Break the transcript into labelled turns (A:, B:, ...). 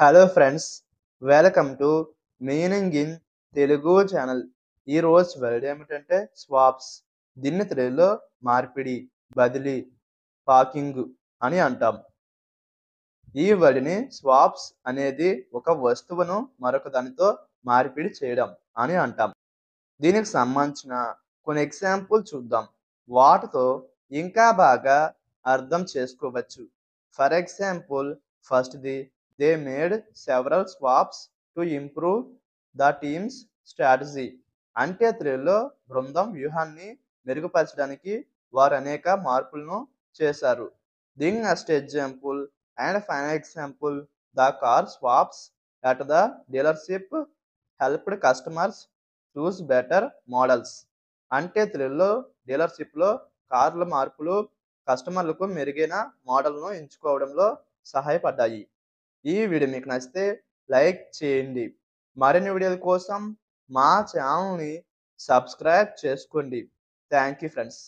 A: Hello friends, welcome to meaning in Telugu channel. ఈరోజు word ఏమిటంటే swaps. దీన్ని తెలుగులో మార్పిడి, బదిలీ, పాకింగ్ అని అంటాం. ఈ వర్డ్ని స్వాప్స్ అనేది ఒక వస్తువును మరొక దానితో మార్పిడి చేయడం అని అంటాం. దీనికి సంబంధించిన కొన్ని ఎగ్జాంపుల్ చూద్దాం. వాటితో ఇంకా బాగా అర్థం చేసుకోవచ్చు. ఫర్ ఎగ్జాంపుల్, ఫస్ట్‌ది, they made several swaps to improve the teams strategy. అంటే తెలుగులో బృందం వ్యూహాన్ని మెరుగుపరచడానికి వారు అనేక మార్పులను చేశారు. దీని next example and final example, the car swaps at the dealership helped customers choose better models. అంటే తెలుగులో డీలర్‌షిప్‌లో కార్ల మార్పులు కస్టమర్లకు మెరుగైన మోడల్‌ను ఎంచుకోవడంలో సహాయపడ్డాయి. ఈ వీడియో మీకు నచ్చితే లైక్ చేయండి. మరిన్ని వీడియోల కోసం మా ఛానల్‌ని సబ్స్క్రైబ్ చేసుకోండి. Thank you friends.